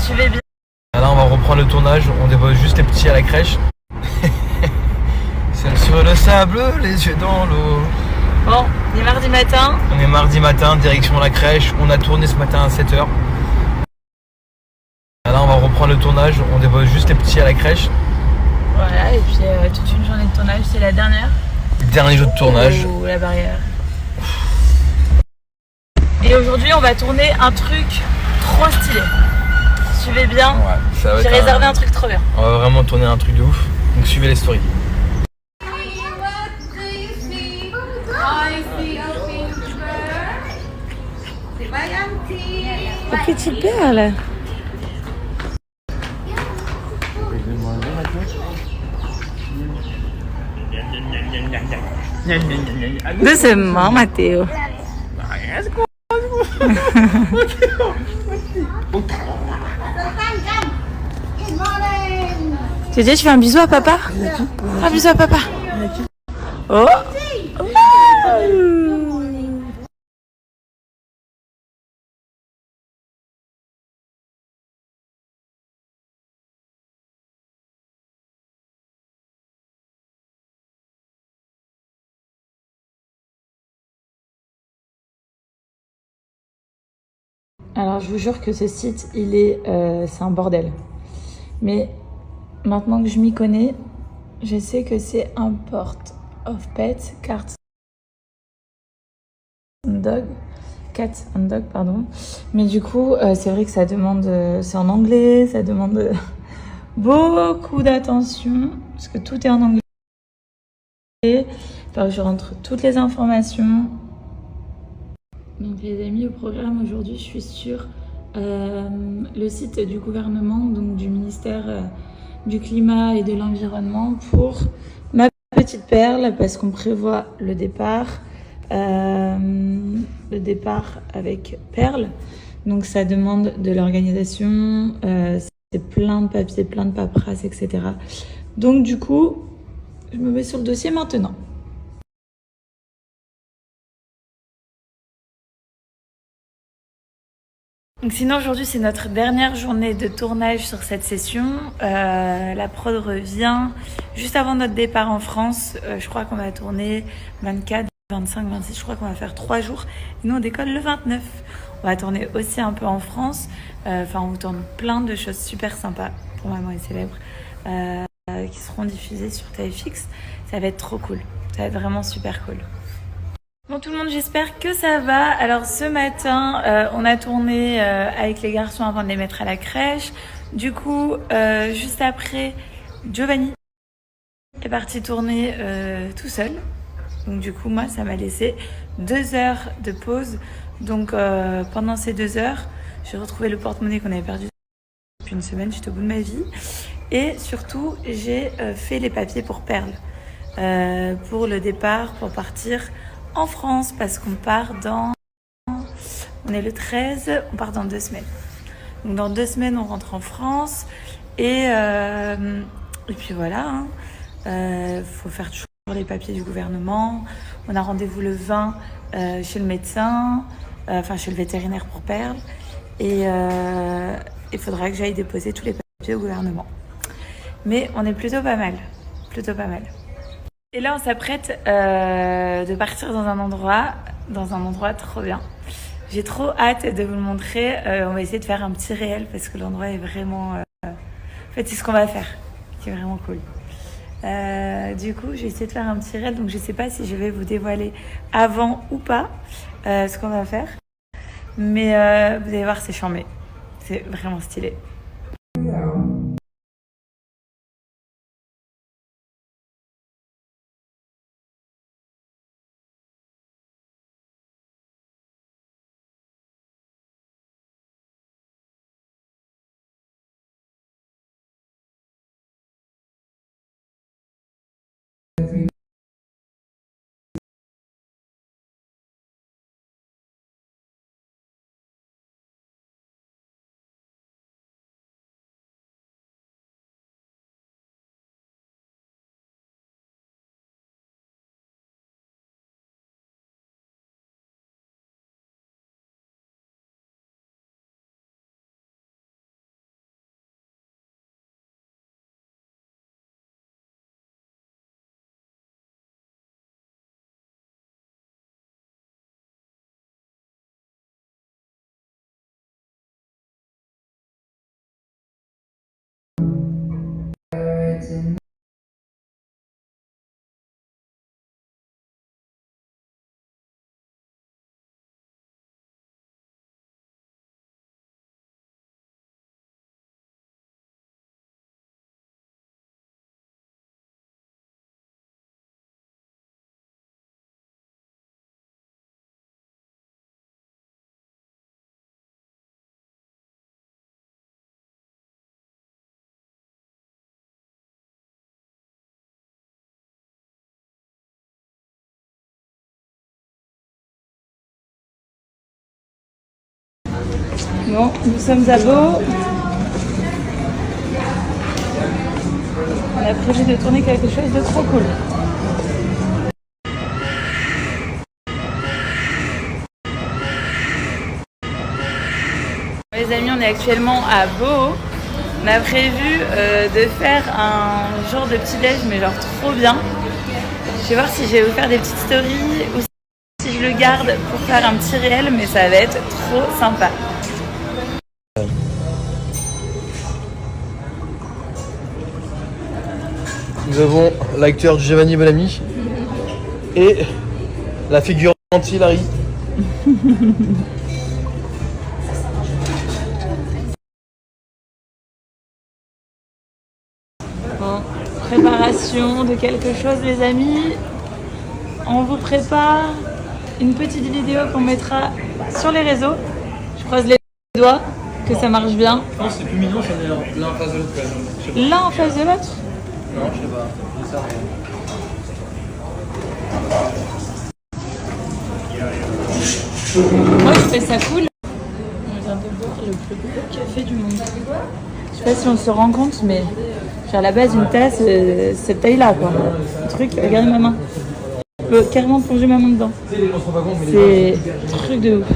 Suivez bien. Là, on va reprendre le tournage. On dépose juste les petits à la crèche. Seul sur le sable, les yeux dans l'eau. Bon, il est mardi matin. On est mardi matin, direction la crèche. On a tourné ce matin à 7h. Là, on va reprendre le tournage. On dépose juste les petits à la crèche. Voilà, et puis toute une journée de tournage, c'est la dernière. Dernier jour de tournage. Oh, la barrière. Et aujourd'hui, on va tourner un truc trop stylé. Suivez bien. Ouais, ça va J'ai être réservé un truc trop bien. On va vraiment tourner un truc de ouf. Donc suivez les stories. La petite perle. Doucement, Mathéo. Tété, tu fais un bisou à papa? Un bisou à papa. Oh. Alors, je vous jure que ce site, c'est un bordel. Mais maintenant que je m'y connais, je sais que c'est Import of Pets, Cats and Dog. Cat and Dog, pardon. Mais du coup, c'est vrai que ça demande, c'est en anglais, ça demande beaucoup d'attention, parce que tout est en anglais. Enfin, je rentre toutes les informations. Donc les amis, au programme aujourd'hui, je suis sur le site du gouvernement, donc du ministère du Climat et de l'Environnement pour ma petite perle, parce qu'on prévoit le départ avec Perle. Donc ça demande de l'organisation, c'est plein de papiers, plein de paperasses, etc. Donc du coup, je me mets sur le dossier maintenant. Donc sinon aujourd'hui c'est notre dernière journée de tournage sur cette session. La prod revient juste avant notre départ en France. Je crois qu'on va tourner 24, 25, 26, je crois qu'on va faire 3 jours. Et nous on décolle le 29. On va tourner aussi un peu en France. Enfin on tourne plein de choses super sympas pour Maman est célèbre qui seront diffusées sur TFX. Ça va être trop cool. Ça va être vraiment super cool. Bon tout le monde, j'espère que ça va. Alors ce matin, on a tourné avec les garçons avant de les mettre à la crèche. Du coup, juste après, Giovanni est parti tourner tout seul. Donc du coup, moi, ça m'a laissé 2 heures de pause. Donc pendant ces 2 heures, j'ai retrouvé le porte-monnaie qu'on avait perdu depuis une semaine. J'étais au bout de ma vie. Et surtout, j'ai fait les papiers pour Perle. Pour le départ, pour partir en France, parce qu'on part on est le 13, on part dans 2 semaines. Donc dans 2 semaines, on rentre en France. Et puis voilà, faut faire toujours les papiers du gouvernement. On a rendez-vous le 20 chez le médecin, chez le vétérinaire pour Perle. Et il faudra que j'aille déposer tous les papiers au gouvernement. Mais on est plutôt pas mal. Plutôt pas mal. Et là, on s'apprête de partir dans un endroit trop bien. J'ai trop hâte de vous le montrer. On va essayer de faire un petit réel parce que l'endroit est vraiment... En fait, c'est ce qu'on va faire, qui est vraiment cool. Du coup, je vais essayer de faire un petit réel. Donc, je sais pas si je vais vous dévoiler avant ou pas ce qu'on va faire. Mais vous allez voir, c'est charmé. C'est vraiment stylé. Bon, nous sommes à Beau. On a prévu de tourner quelque chose de trop cool. Les amis, on est actuellement à Beau. On a prévu de faire un genre de petit déj, mais genre trop bien. Je vais voir si je vais vous faire des petites stories ou si je le garde pour faire un petit réel, mais ça va être trop sympa. Nous avons l'acteur Giovanni Bonami et la figurante Hilary. Bon, préparation de quelque chose les amis. On vous prépare une petite vidéo qu'on mettra sur les réseaux. Je croise les doigts que ça marche bien. Non, c'est plus mignon, ça est l'un en face de l'autre quand même. L'un en face de l'autre? Non, je sais pas. C'est ça. Moi je fais ça cool. On vient de boire le plus beau café du monde. Je sais pas si on se rend compte, mais à la base une tasse, cette taille-là quoi. Le truc, regardez ma main. Je peux carrément plonger ma main dedans. On se rend pas compte, mais C'est truc de ouf.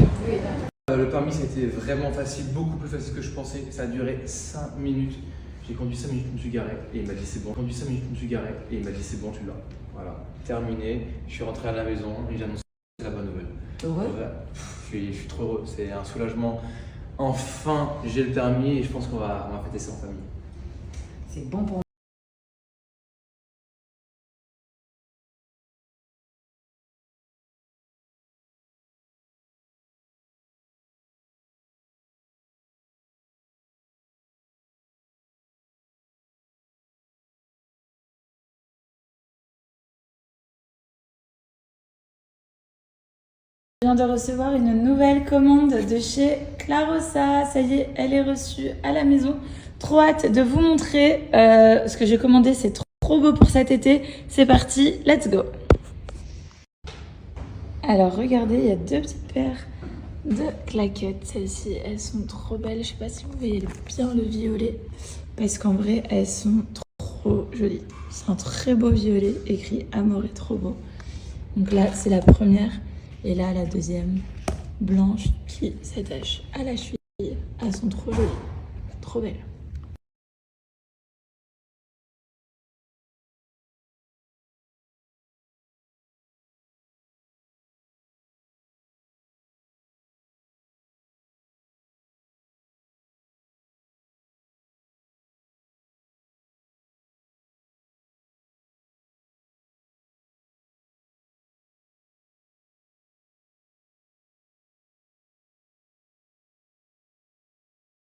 Le permis, c'était vraiment facile, beaucoup plus facile que je pensais. Ça a duré 5 minutes. J'ai conduit 5 minutes, je me suis garé et il m'a dit c'est bon. J'ai conduit 5 minutes, je me suis garé et il m'a dit c'est bon, tu l'as. Voilà, terminé. Je suis rentré à la maison et j'ai annoncé la bonne nouvelle. Ouais. Je suis trop heureux, c'est un soulagement. Enfin, j'ai le permis et je pense qu'on va fêter ça en famille. C'est bon pour moi. Je viens de recevoir une nouvelle commande de chez Clarossa. Ça y est, elle est reçue à la maison. Trop hâte de vous montrer ce que j'ai commandé. C'est trop beau pour cet été. C'est parti, let's go. Alors regardez, il y a deux petites paires de claquettes. Celles-ci, elles sont trop belles. Je sais pas si vous voyez bien le violet. Parce qu'en vrai, elles sont trop jolies. C'est un très beau violet écrit Amore, trop beau. Donc là, c'est la première. Et là, la deuxième, blanche, qui s'attache à la cheville. Elles sont trop jolies, trop belles.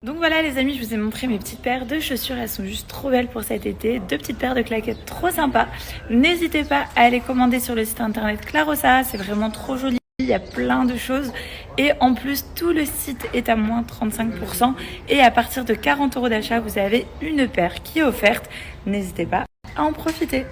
Donc voilà les amis, je vous ai montré mes petites paires de chaussures, elles sont juste trop belles pour cet été. Deux petites paires de claquettes trop sympas. N'hésitez pas à aller commander sur le site internet Clarossa, c'est vraiment trop joli. Il y a plein de choses et en plus tout le site est à moins 35% et à partir de 40 € d'achat vous avez une paire qui est offerte. N'hésitez pas à en profiter.